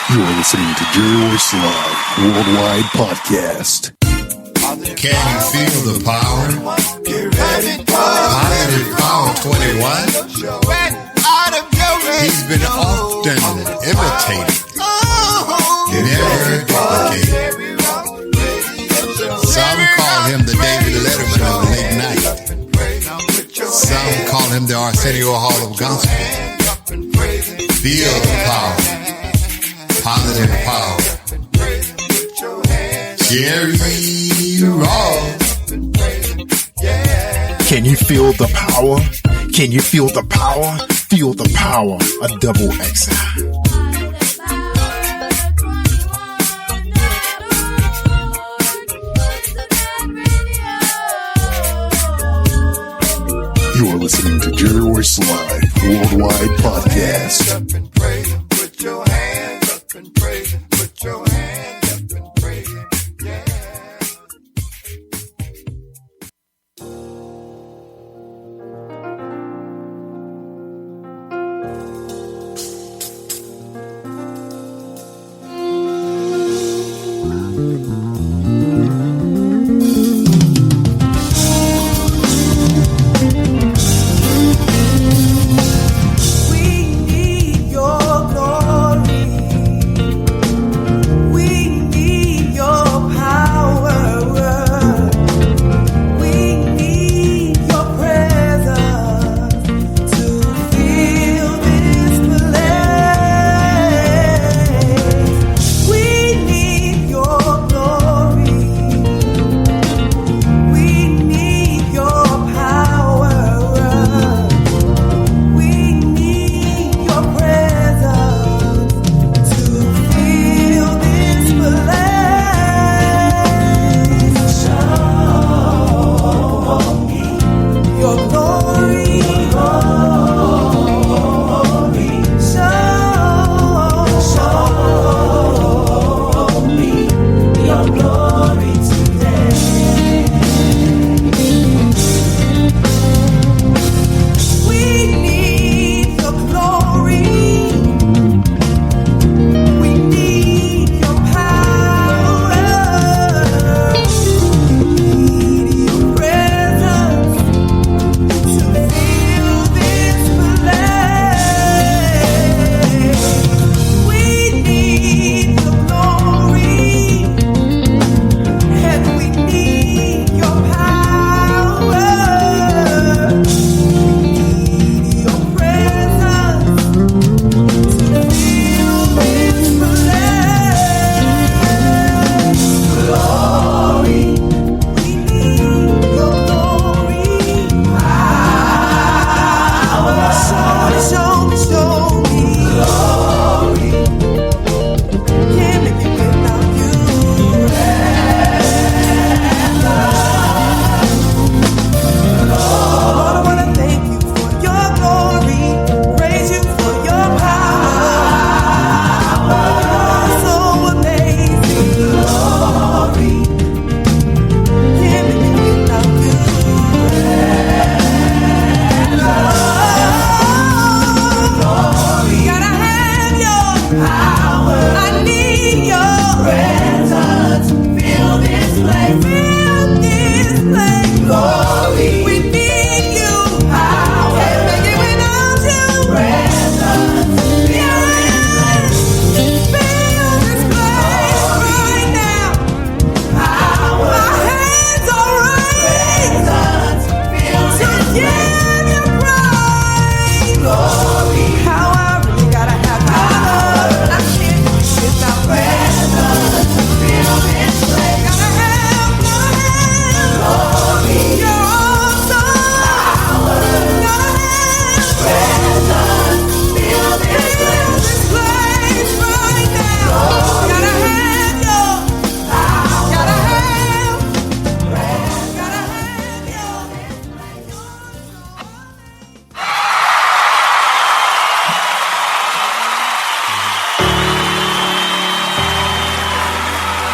You're listening to ROYCE Live Worldwide Podcast. Can you feel the power? Positive Power 21. He's been often imitated, never duplicated. Some call him the David Letterman of the late night. Some call him the Arsenio Hall of Gospel. Feel the power. Positive power. Jerry Ross. Can you feel the power? Can you feel the power? Feel the power of double XI. You're listening to ROYCE Live Worldwide Podcast. Put your hands up and praise it. Put your hands up and praise it. Yeah.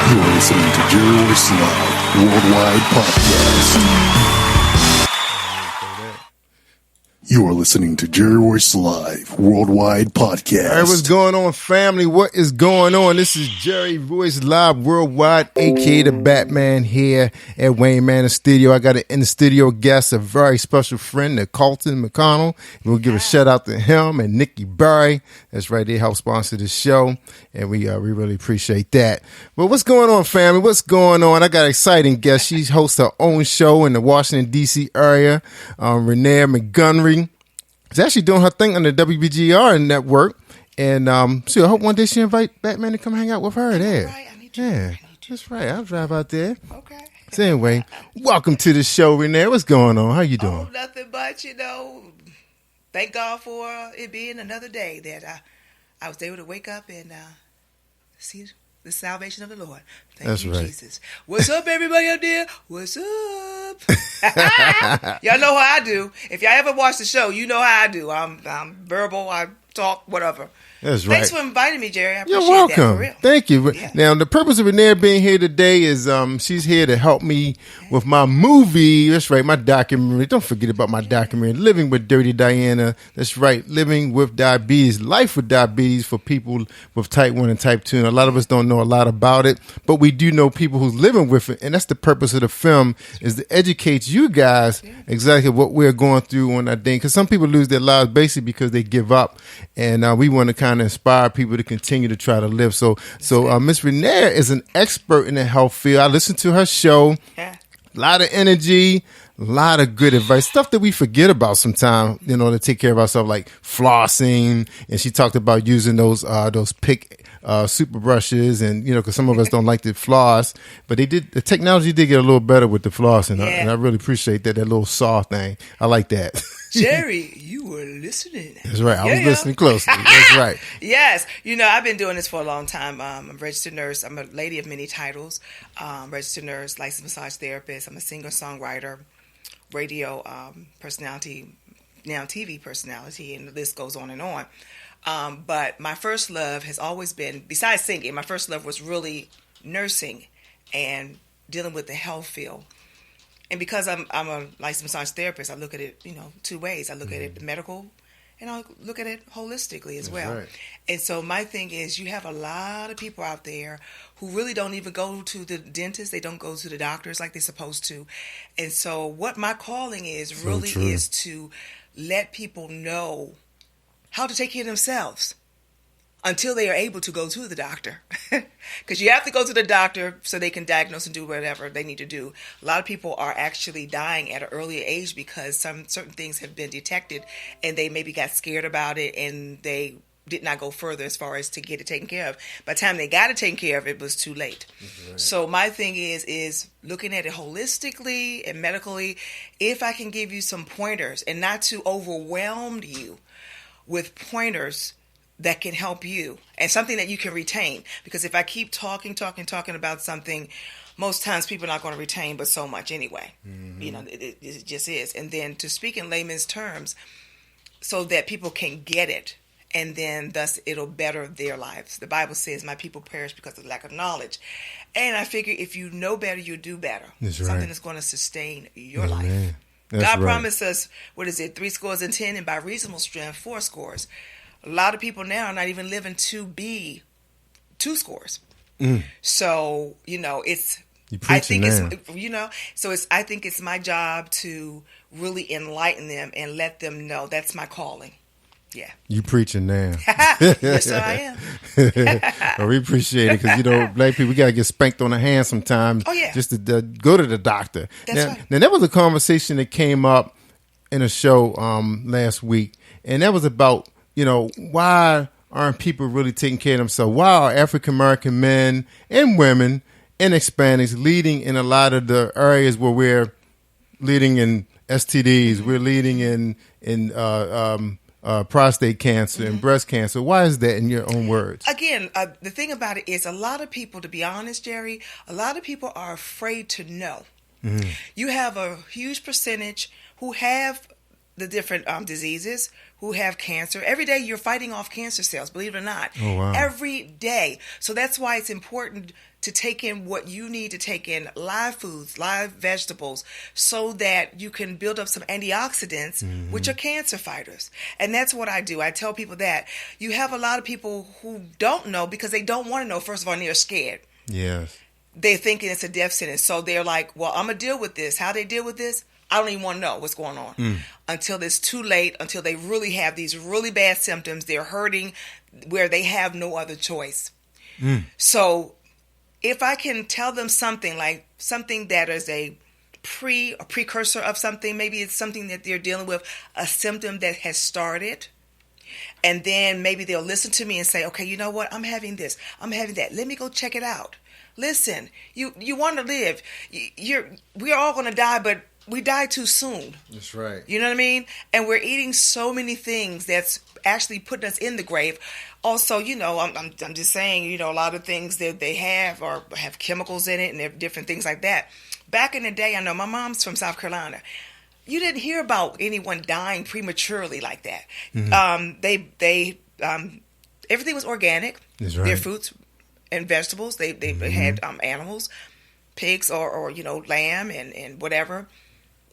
You're listening to ROYCE Live Worldwide Podcast. You are listening to Jerry Royce Live Worldwide Podcast. All right, what's going on, family? What is going on? This is Jerry Royce Live Worldwide, a.k.a. the Batman, here at Wayne Manor Studio. I got an in-the-studio guest, a very special friend, Carlton McConnell. We'll give a shout-out to him and Nikki Barry. That's right, they help sponsor the show, and we really appreciate that. But what's going on, family? What's going on? I got an exciting guest. She hosts her own show in the Washington, D.C. area, Renair Montgomery. She's actually doing her thing on the WBGR network, and so I hope one day she invite Batman to come hang out with her there. Right, I need to. Yeah, that's right. I'll drive out there. Okay. So anyway, welcome to the show, Renee. What's going on? How you doing? Oh, nothing but, thank God for it being another day that I was able to wake up and see the salvation of the Lord. Thank you, right. Jesus. What's up, everybody out there? What's up? Y'all know how I do. If y'all ever watch the show, you know how I do. I'm verbal, I talk, whatever. That's right. Thanks for inviting me, Jerry. I appreciate You're welcome. that, for real. Thank you. Yeah. Now, the purpose of Renair being here today is she's here to help me with my movie. That's right, my documentary. Don't forget about my documentary, Living with Dirty Diana. That's right, Living with Diabetes, Life with Diabetes for people with type 1 and type 2. And a lot of us don't know a lot about it, but we do know people who's living with it. And that's the purpose of the film, is to educate you guys exactly what we're going through on that day. Because some people lose their lives basically because they give up. And we want to kind of inspire people to continue to try to live. So Miss Renair is an expert in the health field. I listened to her show. Yeah. A lot of energy, a lot of good advice, stuff that we forget about sometimes, to take care of ourselves, like flossing. And she talked about using those pick super brushes, and because some of us don't like to floss, but the technology did get a little better with the floss, and I really appreciate that little saw thing. I like that. Jerry, you were listening. That's right. I was listening closely. That's right. Yes. I've been doing this for a long time. I'm a registered nurse. I'm a lady of many titles. Registered nurse, licensed massage therapist. I'm a singer-songwriter, radio personality, now TV personality, and the list goes on and on. But my first love has always been, besides singing, my first love was really nursing and dealing with the health field. And because I'm a licensed massage therapist, I look at it, two ways. I look at it medical, and I look at it holistically as well. Right. And so my thing is, you have a lot of people out there who really don't even go to the dentist. They don't go to the doctors like they're supposed to. And so what my calling is is to let people know how to take care of themselves until they are able to go to the doctor. Because you have to go to the doctor so they can diagnose and do whatever they need to do. A lot of people are actually dying at an earlier age because certain things have been detected and they maybe got scared about it and they did not go further as far as to get it taken care of. By the time they got it taken care of, it was too late. Right. So my thing is looking at it holistically and medically, if I can give you some pointers and not to overwhelm you with pointers that can help you and something that you can retain. Because if I keep talking about something, most times people are not going to retain but so much anyway. Mm-hmm. It just is. And then to speak in layman's terms so that people can get it, and then thus it'll better their lives. The Bible says, my people perish because of lack of knowledge. And I figure if you know better, you'll do better. That's something right. that's going to sustain your life. That's God right. promised us, 10, and by reasonable strength, 40. A lot of people now are not even living to be 20. So, it's, I think I think it's my job to really enlighten them and let them know that's my calling. Yeah. You preaching now. Yes, sir, I am. Well, we appreciate it because, black people, we got to get spanked on the hand sometimes. Oh, yeah. Just to go to the doctor. That's right. Now, that was a conversation that came up in a show last week, and that was about, why aren't people really taking care of themselves? Why are African-American men and women and Hispanics leading in a lot of the areas where we're leading in STDs, we're leading in prostate cancer and breast cancer? Why is that, in your own words? Again, the thing about it is a lot of people, to be honest, Jerry, a lot of people are afraid to know. You have a huge percentage who have the different diseases, who have cancer. Every day you're fighting off cancer cells, believe it or not. Oh, wow. Every day. So that's why it's important to take in what you need to take in, live foods, live vegetables, so that you can build up some antioxidants, which are cancer fighters. And that's what I do. I tell people that. You have a lot of people who don't know because they don't want to know, first of all, and they're scared. Yes. They're thinking it's a death sentence. So they're like, well, I'm going to deal with this. How they deal with this? I don't even want to know what's going on until it's too late, until they really have these really bad symptoms. They're hurting where they have no other choice. So if I can tell them something, like something that is a precursor of something, maybe it's something that they're dealing with, a symptom that has started, and then maybe they'll listen to me and say, okay, you know what? I'm having this. I'm having that. Let me go check it out. Listen, you want to live. We're all going to die, but we die too soon. That's right. You know what I mean? And we're eating so many things that's actually putting us in the grave. Also, you know, I'm just saying, you know, a lot of things that they have or have chemicals in it and they're different things like that. Back in the day, I know my mom's from South Carolina. You didn't hear about anyone dying prematurely like that. Everything was organic. That's right. Their fruits and vegetables. They had animals, pigs or you know, lamb and whatever.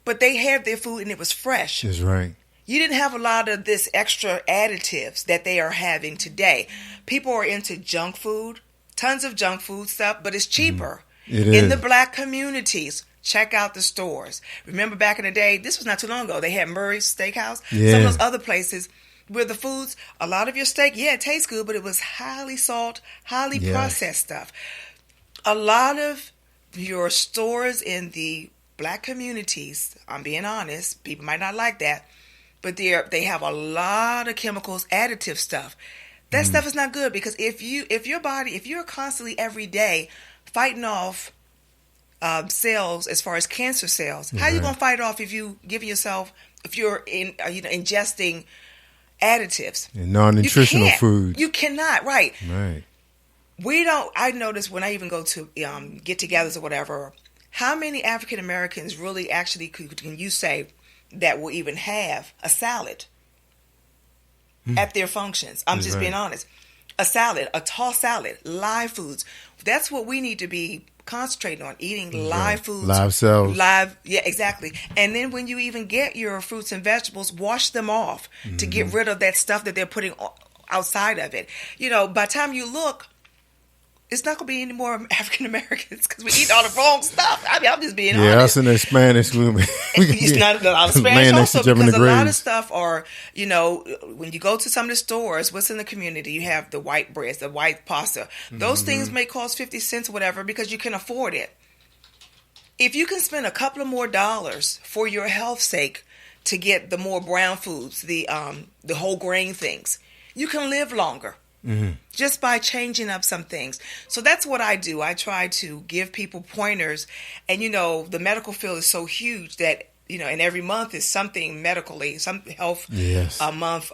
But they had their food and it was fresh. That's right. You didn't have a lot of this extra additives that they are having today. People are into junk food, tons of junk food stuff, but it's cheaper. It in is. the black communities. Check out the stores. Remember back in the day, this was not too long ago, they had Murray's Steakhouse. Yeah. Some of those other places where the foods, a lot of your steak, yeah, it tastes good, but it was highly salt, highly processed stuff. A lot of your stores in the black communities, I'm being honest, people might not like that, but they have a lot of chemicals, additive stuff. That stuff is not good because if you're constantly every day fighting off cells as far as cancer cells, how are you going to fight it off if you're ingesting additives And non-nutritional foods. You cannot, right? Right. I notice when I even go to get-togethers or whatever, how many African Americans really actually can you say that will even have a salad at their functions? I'm just being honest. A salad, a tall salad, live foods. That's what we need to be concentrating on, eating live foods. Live cells. Yeah, exactly. And then when you even get your fruits and vegetables, wash them off to get rid of that stuff that they're putting outside of it. You know, by the time you look, it's not going to be any more African Americans because we eat all the wrong stuff. I mean, I'm just being honest. Yeah, us in the Spanish. It's not a lot of Spanish also because a lot of stuff are, you know, when you go to some of the stores, what's in the community? You have the white breads, the white pasta. Those things may cost 50 cents or whatever because you can afford it. If you can spend a couple of more dollars for your health's sake to get the more brown foods, the whole grain things, you can live longer. Just by changing up some things. So that's what I do. I try to give people pointers. And, you know, the medical field is so huge that, you know, and every month is something medically, some health month,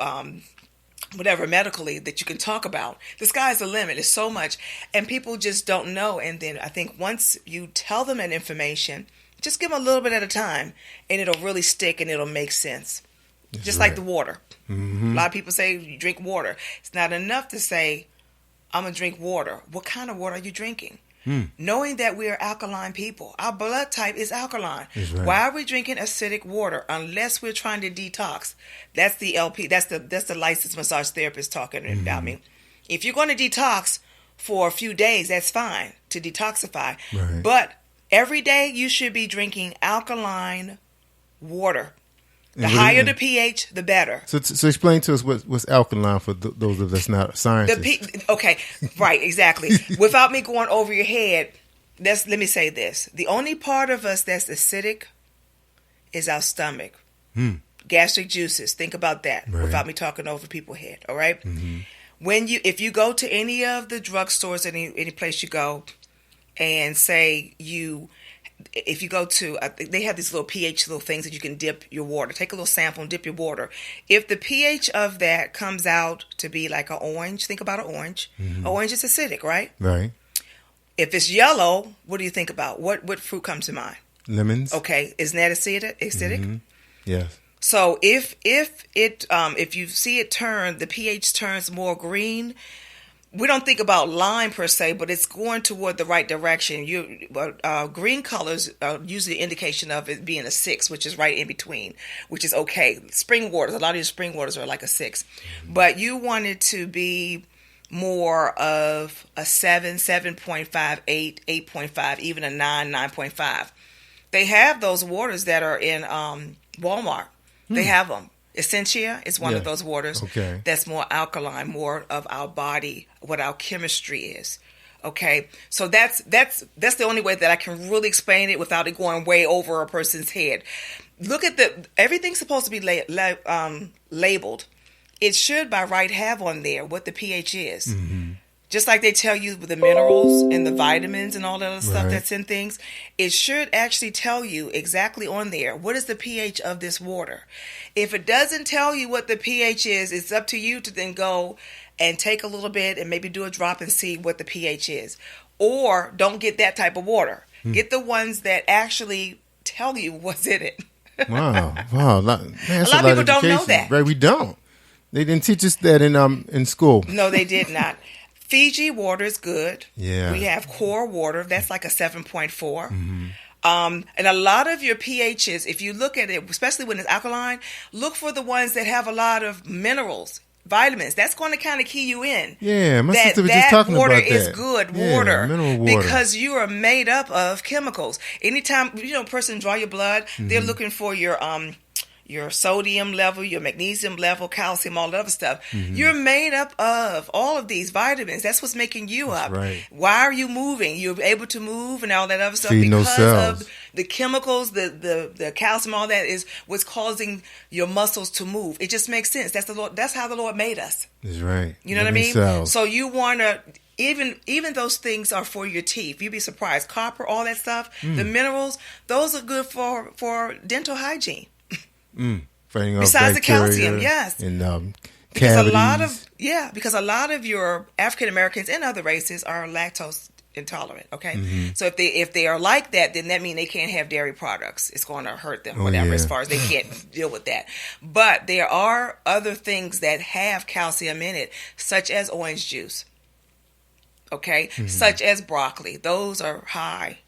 whatever medically that you can talk about. The sky's the limit. It's so much. And people just don't know. And then I think once you tell them that information, just give them a little bit at a time and it'll really stick and it'll make sense. Just like the water. A lot of people say you drink water. It's not enough to say, I'm going to drink water. What kind of water are you drinking? Knowing that we are alkaline people. Our blood type is alkaline. Why are we drinking acidic water unless we're trying to detox? That's the LP. That's the licensed massage therapist talking about me. If you're going to detox for a few days, that's fine to detoxify. But every day you should be drinking alkaline water. The higher the pH, the better. So explain to us what's alkaline for those of us not scientists. Okay, right, exactly. Without me going over your head, let me say this. The only part of us that's acidic is our stomach. Gastric juices, think about that without me talking over people's head, all right? If you go to any of the drugstores, any place you go, and say if you go to, they have these little pH little things that you can dip your water. Take a little sample and dip your water. If the pH of that comes out to be like an orange, think about an orange. Orange is acidic, right? Right. If it's yellow, what do you think about? What fruit comes to mind? Lemons. Okay, isn't that acidic? Yes. So if you see it turn, the pH turns more green. We don't think about lime per se, but it's going toward the right direction. Green colors are usually an indication of it being a 6, which is right in between, which is okay. Spring waters, a lot of your spring waters are like a 6, but you want it to be more of a 7, 7.5, 8, 8.5, even a 9, 9.5. They have those waters that are in Walmart. They have them. Essentia is one of those waters that's more alkaline, more of our body, what our chemistry is. Okay, so that's the only way that I can really explain it without it going way over a person's head. Look at everything's supposed to be labeled. It should by right have on there what the pH is. Mm-hmm. Just like they tell you the minerals and the vitamins and all that other stuff that's in things, it should actually tell you exactly on there, what is the pH of this water? If it doesn't tell you what the pH is, it's up to you to then go and take a little bit and maybe do a drop and see what the pH is. Or don't get that type of water. Get the ones that actually tell you what's in it. Wow. Man, a lot of people don't know that. Right, we don't. They didn't teach us that in school. No, they did not. Fiji water is good. Yeah. We have core water. That's like a 7.4. Mm-hmm. And a lot of your pHs, if you look at it, especially when it's alkaline, look for the ones that have a lot of minerals, vitamins. That's going to kind of key you in. Yeah, my sister was just talking about that. That water is good water, mineral water, because you are made up of chemicals. Anytime a person draw your blood, they're looking for your sodium level, your magnesium level, calcium, all that other stuff. Mm-hmm. You're made up of all of these vitamins. That's what's making you up. Right. Why are you moving? You're able to move and all that other stuff Feeding because of the chemicals, the calcium, all that is what's causing your muscles to move. It just makes sense. That's how the Lord made us. That's right. You know what I mean? Cells. So you want to... Even those things are for your teeth. You'd be surprised. Copper, all that stuff, the minerals, those are good for dental hygiene. Besides the calcium, yes. And because a lot of your African Americans and other races are lactose intolerant. Okay, so if they are like that, then that means they can't have dairy products. It's going to hurt them, as far as they can't deal with that. But there are other things that have calcium in it, such as orange juice. Okay, such as broccoli. Those are high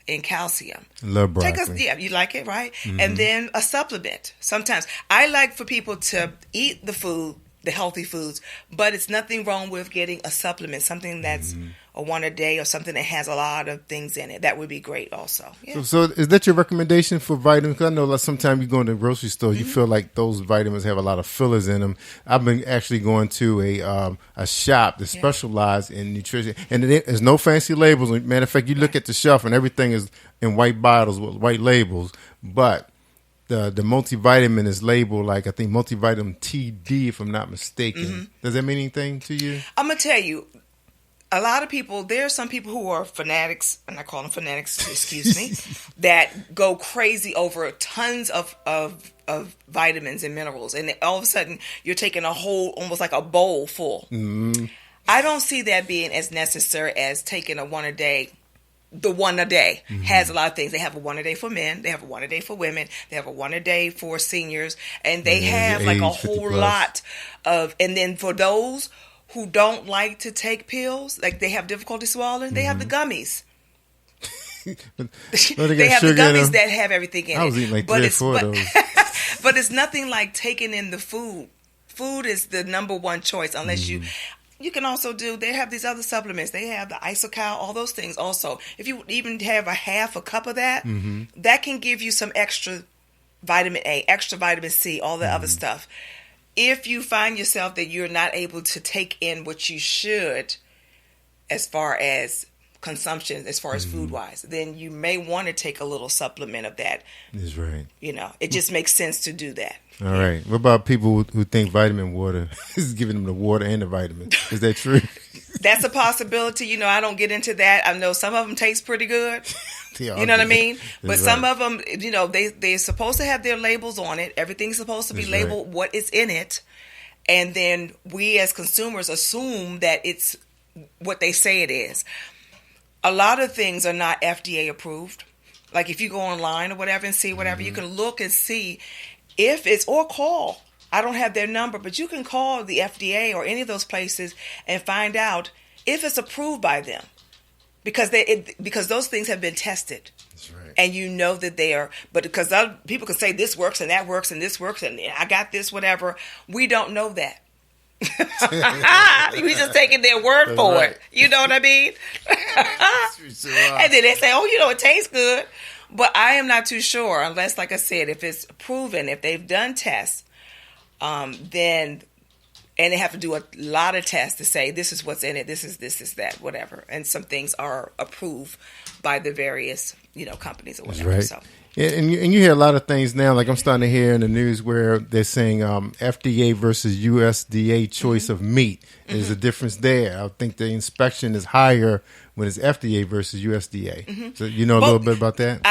in calcium. Love broccoli. You like it, right? And then a supplement. Sometimes I like for people to eat the food, the healthy foods, but it's nothing wrong with getting a supplement, something that's a one a day or something that has a lot of things in it. That would be great also. Yeah. So is that your recommendation for vitamins? Because I know sometimes you go in the grocery store, you feel like those vitamins have a lot of fillers in them. I've been actually going to a shop that specializes in nutrition, and there's no fancy labels. Matter of fact, you look at the shelf and everything is in white bottles with white labels, but the multivitamin is labeled like, I think, multivitamin TD, if I'm not mistaken. Does that mean anything to you? I'm going to tell you, a lot of people, there are some people who are fanatics, and I call them fanatics, excuse me, that go crazy over tons of vitamins and minerals. And all of a sudden, you're taking a whole, almost like a bowl full. I don't see that being as necessary as taking a one a day. The one a day has a lot of things. They have a one a day for men. They have a one a day for women. They have a one a day for seniors. And they have like a whole lot of, and then for those who don't like to take pills, like they have difficulty swallowing, they have the gummies. They have the gummies that have everything in it. I was eating like 3 or 4 of those. But it's nothing like taking in the food. Food is the number one choice unless you can also they have these other supplements. They have the isocal, all those things also. If you even have a cup of that, that can give you some extra vitamin A, extra vitamin C, all the other stuff. If you find yourself that you're not able to take in what you should as far as consumption, as far as food-wise, then you may want to take a little supplement of that. That's right. It just makes sense to do that. All right. What about people who think vitamin water is giving them the water and the vitamins? Is that true? That's a possibility. I don't get into that. I know some of them taste pretty good. You know what I mean? But some of them, they're supposed to have their labels on it. Everything's supposed to be labeled what is in it. And then we as consumers assume that it's what they say it is. A lot of things are not FDA approved. Like if you go online or whatever and see whatever, you can look and see if it's, or call. I don't have their number, but you can call the FDA or any of those places and find out if it's approved by them, because because those things have been tested. That's right. And you know that they are, but because other people can say this works and that works and this works and I got this, whatever. We don't know that. We just taking their word for it. You know what I mean? And then they say, oh, it tastes good. But I am not too sure unless, like I said, if it's proven, if they've done tests, then, and they have to do a lot of tests to say this is what's in it, this is that, whatever. And some things are approved by the various, companies or whatever. Right. So. Yeah, and you hear a lot of things now, like I'm starting to hear in the news where they're saying FDA versus USDA choice of meat. There's a difference there. I think the inspection is higher when it's FDA versus USDA. So you know a little bit about that?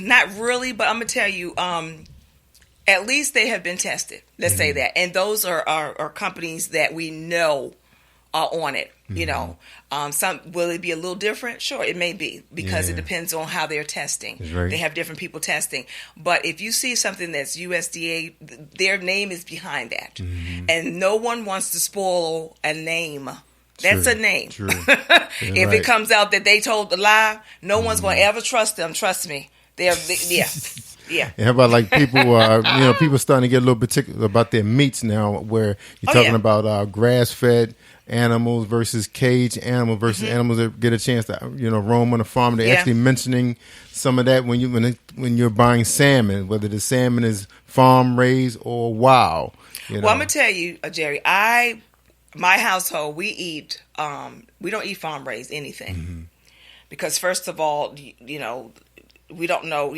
Not really, but I'm going to tell you, at least they have been tested. Let's say that. And those are companies that we know are on it. Some, will it be a little different? Sure, it may be, because it depends on how they're testing. Right. They have different people testing. But if you see something that's USDA, their name is behind that. And no one wants to spoil a name. That's a name. True. If it comes out that they told the lie, no one's going to ever trust them. Trust me. Yeah. And how about like people, people starting to get a little particular about their meats now, where you're talking about grass-fed animals versus caged animals versus animals that get a chance to roam on the farm. They're actually mentioning some of that when you're buying salmon, whether the salmon is farm raised or wild. Well, I'm gonna tell you, Jerry, my household, we don't eat farm raised anything, because first of all, we don't know,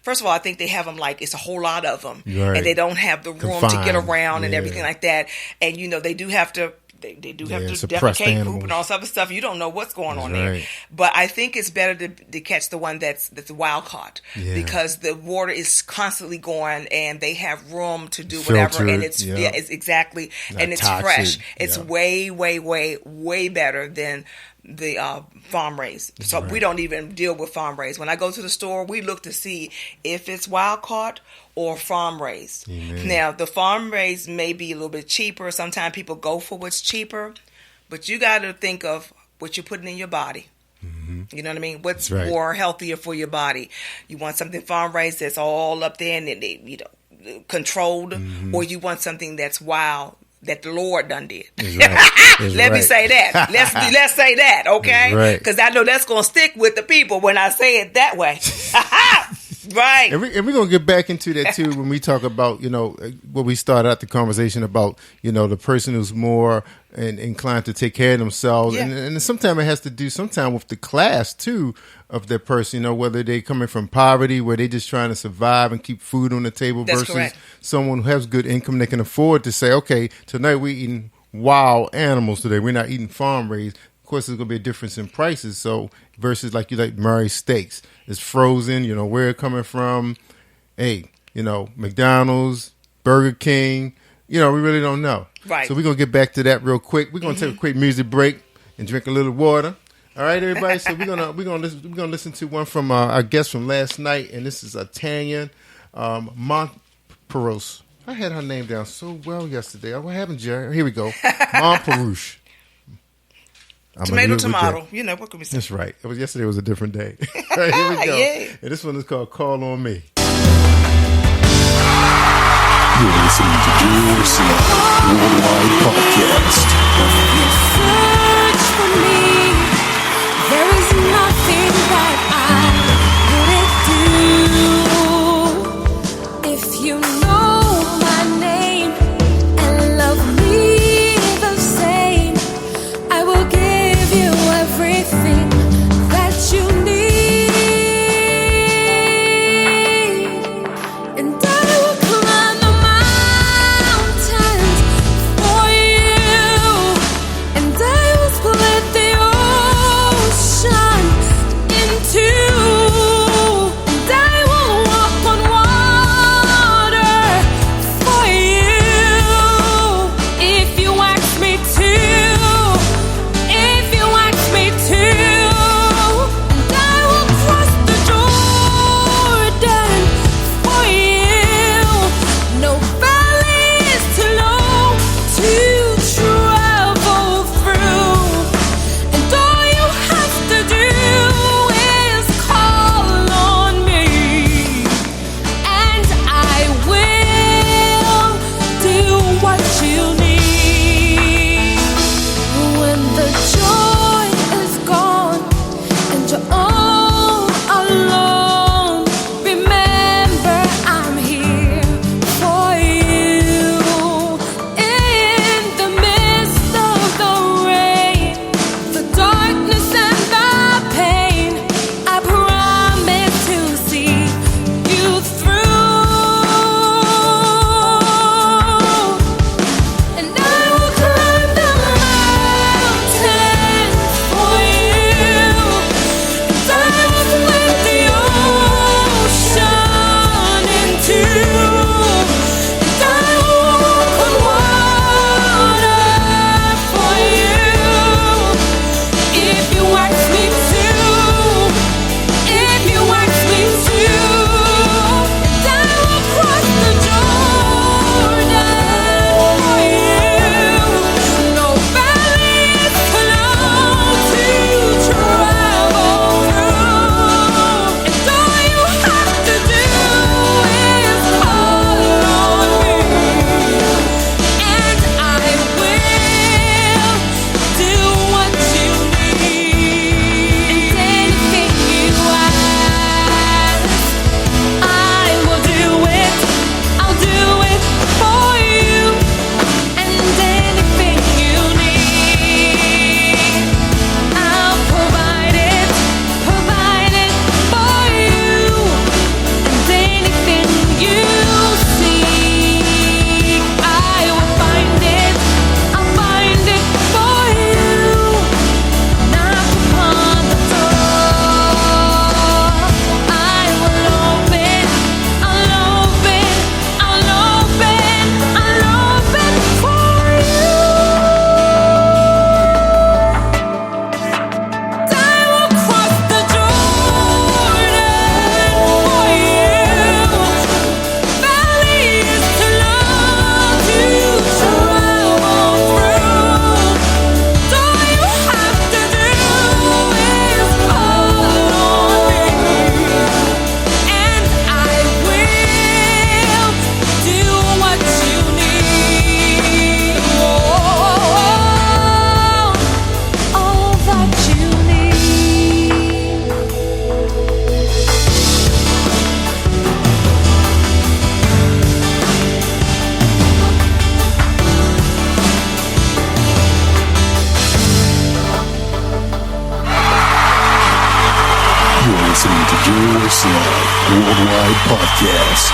first of all, I think they have them like it's a whole lot of them, and they don't have the room to get around and everything like that. And, they do have to, they do have to defecate, poop, and all this other stuff. You don't know what's going on there. But I think it's better to catch the one that's wild caught, because the water is constantly going and they have room to do whatever. And it's, it's exactly, not and it's toxic. Fresh. It's way, way, way, way better than the farm raised. So we don't even deal with farm raised. When I go to the store, we look to see if it's wild caught or farm raised. Now, the farm raised may be a little bit cheaper. Sometimes people go for what's cheaper, but you got to think of what you're putting in your body. You know what I mean? What's more healthier for your body? You want something farm raised that's all up there and controlled, or you want something that's wild that the Lord done did. Let me say that. Let's say that, okay? Because I know that's going to stick with the people when I say it that way. Right. And we're going to get back into that too when we talk about, what we started out the conversation about, the person who's more inclined to take care of themselves. And sometimes it has to do with the class too of that person, whether they coming from poverty, where they just trying to survive and keep food on the table, versus someone who has good income, they can afford to say, okay, tonight we're eating wild animals today. We're not eating farm raised. Of course, there's going to be a difference in prices. So versus like Murray steaks, it's frozen, where it coming from. Hey, McDonald's, Burger King, we really don't know. Right. So we're going to get back to that real quick. We're going to take a quick music break and drink a little water. All right, everybody. So we're gonna listen to one from our guest from last night, and this is Tanya Montperouche. I had her name down so well yesterday. What happened, Jerry? Here we go. Montperouche. Tomato. What can we say? That's right. Yesterday was a different day. All right, here we go. And this one is called "Call on Me." You're listening to Jerry Royce Worldwide Podcast. Search for me. There is nothing that I wouldn't do if you know my name and love me the same. I will give you everything that you need. Jerry Royce Live Worldwide Podcast.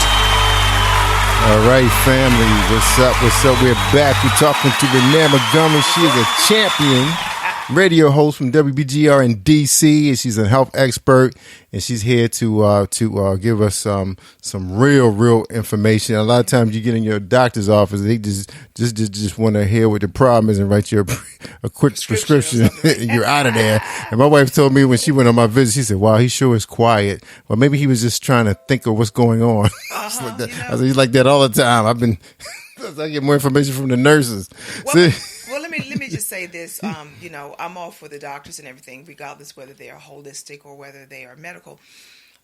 All right, family. What's up? What's up? We're back. We're talking to Renair Montgomery. She is a champion radio host from WBGR in DC, and she's a health expert. And she's here to give us some real information. A lot of times you get in your doctor's office, they just want to hear what the problem is and write you a quick prescription. And you're out of there. And my wife told me when she went on my visit, she said, "Wow, he sure is quiet." Well, maybe he was just trying to think of what's going on. Like that. I said, he's like that all the time. I get more information from the nurses. Well, let me just say this. I'm all for the doctors and everything, regardless whether they are holistic or whether they are medical.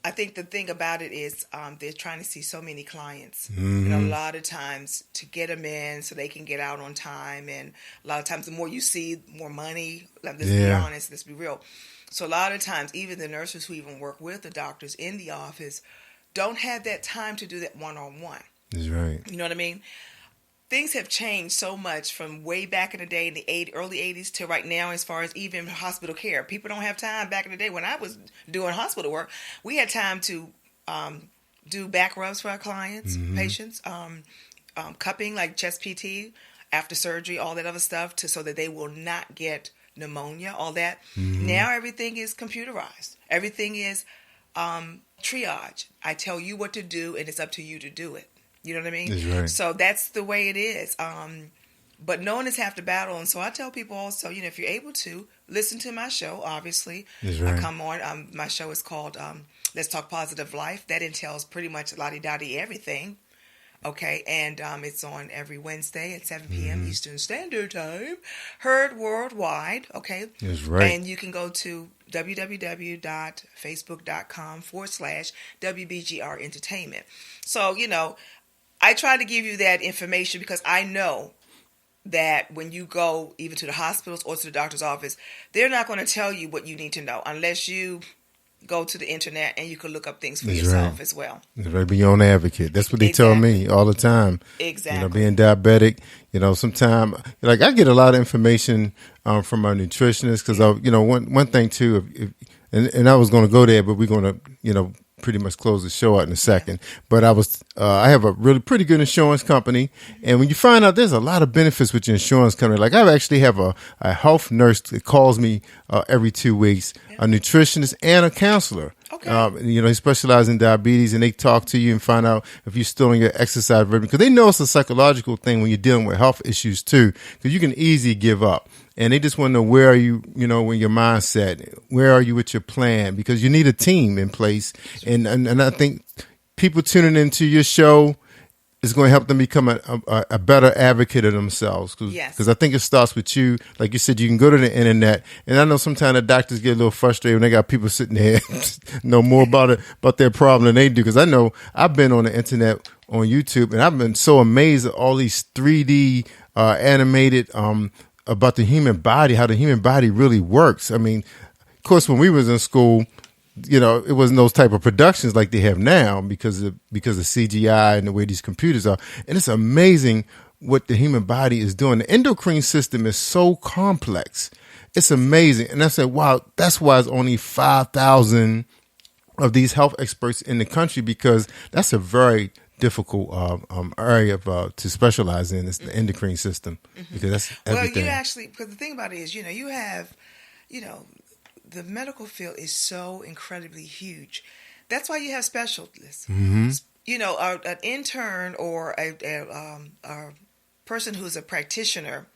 I think the thing about it is they're trying to see so many clients. Mm-hmm. And a lot of times to get them in so they can get out on time. And a lot of times the more you see, more money. Let's be honest. Let's be real. So a lot of times even the nurses who even work with the doctors in the office don't have that time to do that one-on-one. That's right. You know what I mean? Things have changed so much from way back in the day in the early 80s to right now as far as even hospital care. People don't have time. Back in the day when I was doing hospital work, we had time to do back rubs for our clients, patients, cupping like chest PT, after surgery, all that other stuff so that they will not get pneumonia, all that. Now everything is computerized. Everything is triage. I tell you what to do and it's up to you to do it. You know what I mean? That's right. So that's the way it is. But no one is half the battle. And so I tell people also, if you're able to, listen to my show, obviously. That's right. I come on. My show is called Let's Talk Positive Life. That entails pretty much la-di-da-di everything. Okay, and it's on every Wednesday at 7 p.m. Eastern Standard Time. Heard worldwide, okay? That's right. And you can go to www.facebook.com/WBGR Entertainment. So, I try to give you that information because I know that when you go even to the hospitals or to the doctor's office, they're not going to tell you what you need to know unless you go to the internet and you can look up things for yourself as well. That's right. Be your own advocate. That's what they tell me all the time. Exactly. Being diabetic, sometimes like I get a lot of information from my nutritionist because one thing too, and I was going to go there, but we're going to pretty much close the show out in a second. But I have a really pretty good insurance company, and when you find out there's a lot of benefits with your insurance company, like I actually have a health nurse that calls me every 2 weeks, a nutritionist and a counselor. Okay. He specializes in diabetes, and they talk to you and find out if you're still in your exercise regimen, because they know it's a psychological thing when you're dealing with health issues too, because you can easily give up. And they just want to know where are you, when your mindset, where are you with your plan? Because you need a team in place. And I think people tuning into your show is going to help them become a better advocate of themselves. Because I think it starts with you. Like you said, you can go to the internet. And I know sometimes the doctors get a little frustrated when they got people sitting there know more about their problem than they do. Because I know I've been on the internet on YouTube, and I've been so amazed at all these 3D animated about the human body, how the human body really works. I mean, of course, when we was in school, it wasn't those type of productions like they have now because of CGI and the way these computers are. And it's amazing what the human body is doing. The endocrine system is so complex. It's amazing. And I said, wow, that's why it's only 5,000 of these health experts in the country, because that's a very difficult area to specialize in. Is the endocrine system, because that's everything. Well, because the thing about it is, you have, the medical field is so incredibly huge. That's why you have specialists. An intern or a person who's a practitioner,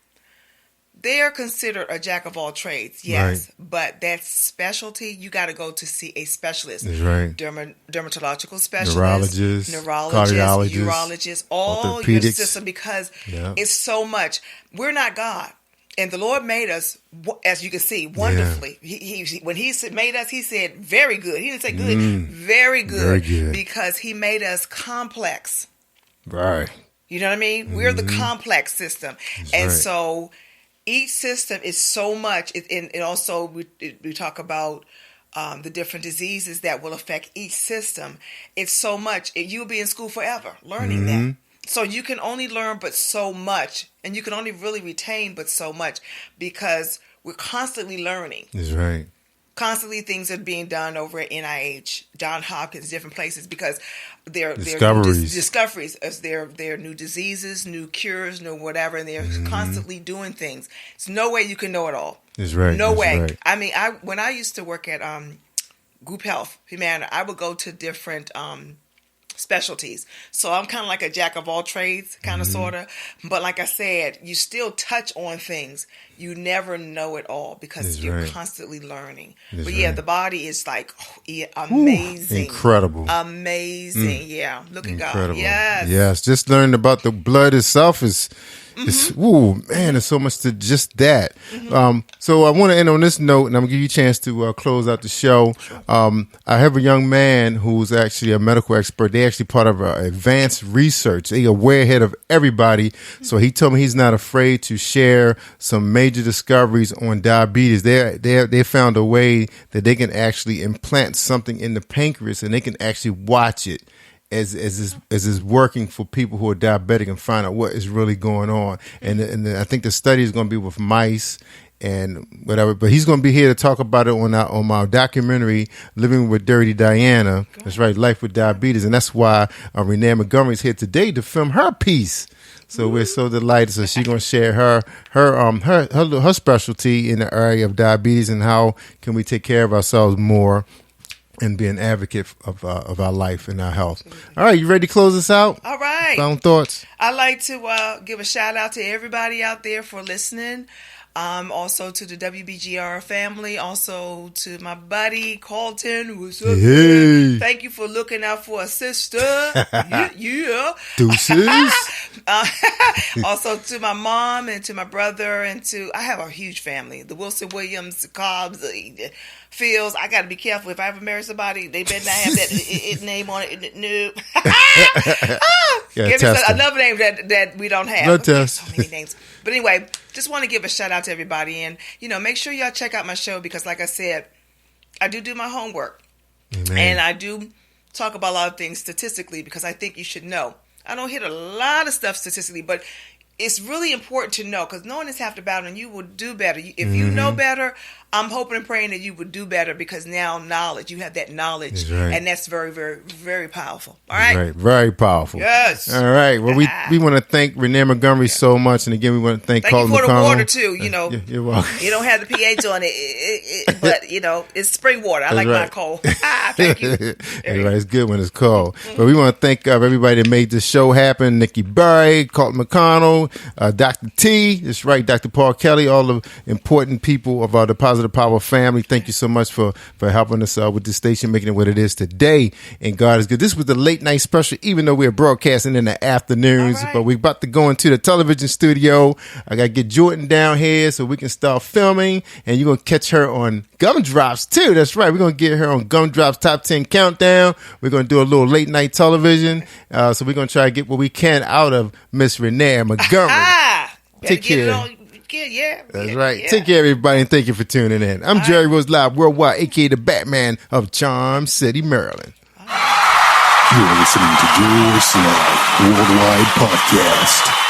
they are considered a jack of all trades, yes. Right. But that specialty, you got to go to see a specialist. That's right. Dermatological specialist, neurologist, cardiologist, urologist, all your system, because it's so much. We're not God. And the Lord made us, as you can see, wonderfully. Yeah. He when He made us, He said, very good. He didn't say good, very good. Very good. Because He made us complex. Right. You know what I mean? We're the complex system. That's and right. So each system is so much. And also we talk about the different diseases that will affect each system. It's so much. You'll be in school forever learning that. So you can only learn but so much, and you can only really retain but so much, because we're constantly learning. That's right. constantly things are being done over at NIH, John Hopkins, different places, because they're discoveries as their new diseases, new cures, new whatever, and they're constantly doing things. There's no way you can know it all. That's right. No That's way. right. I mean, when I used to work at Group Health, Humana, I would go to different specialties. So I'm kind of like a jack of all trades, kind of, sort of. But like I said, you still touch on things. You never know it all because That's you're right. constantly learning. That's But yeah, right. the body is like amazing. Incredible. Amazing. Yeah. Look at God. Yes. Yes. Just learning about the blood itself is, ooh, man, there's so much to just that. So I want to end on this note, and I'm going to give you a chance to close out the show. I have a young man who's actually a medical expert. They're actually part of advanced research. They are way ahead of everybody. So he told me he's not afraid to share some major discoveries on diabetes. They found a way that they can actually implant something in the pancreas, and they can actually watch it as is working for people who are diabetic and find out what is really going on. And I think the study is going to be with mice and whatever. But he's going to be here to talk about it on my documentary, Living with Dirty Diana. That's right, Life with Diabetes. And that's why Renair Montgomery is here today to film her piece. So we're so delighted. So she's going to share her specialty in the area of diabetes and how can we take care of ourselves more and be an advocate of our life and our health. All right, you ready to close this out? All right. Final thoughts? I'd like to give a shout out to everybody out there for listening. Also to the WBGR family. Also to my buddy Carlton. What's up? Hey. Thank you for looking out for a sister. Yeah. Deuces. Also to my mom and to my brother and I have a huge family. The Wilson Williams, the Cobbs, the Fields. I got to be careful. If I ever marry somebody, they better not have that name on it. No. Give me another name that we don't have. No test. So many names. But anyway, just want to give a shout out to everybody. And, make sure y'all check out my show because, like I said, I do my homework. Amen. And I do talk about a lot of things statistically because I think you should know. I don't hit a lot of stuff statistically, but it's really important to know because knowing is half the battle and you will do better. If you know better, I'm hoping and praying that you would do better because now you have that knowledge. That's right. And that's very, very, very powerful. All right? Right, very powerful. Yes. All right. Well, we want to thank Renair Montgomery so much. And again, we want to thank Carlton you for McConnell. the water too, You're welcome. You don't have the pH on it, but it's spring water. I like my cold. Thank you. Right, it's good when it's cold. But we want to thank everybody that made this show happen. Nikki Berry, Carlton McConnell, Dr. T. That's right, Dr. Paul Kelly, all the important people of the Positive Power family. Thank you so much for helping us with this station, making it what it is today. And God is good. This was the late night special, even though we're broadcasting in the afternoons. Right. But we're about to go into the television studio. I got to get Jordan down here so we can start filming. And you're going to catch her on Gumdrops too. That's right. We're going to get her on Gumdrops Top 10 Countdown. We're going to do a little late night television. So we're going to try to get what we can out of Miss Renair Montgomery. Take care. That's right. Yeah. Take care, everybody, and thank you for tuning in. I'm Jerry Rose Live Worldwide, a.k.a. the Batman of Charm City, Maryland. You're listening to Jerry Royce Live Worldwide Podcast.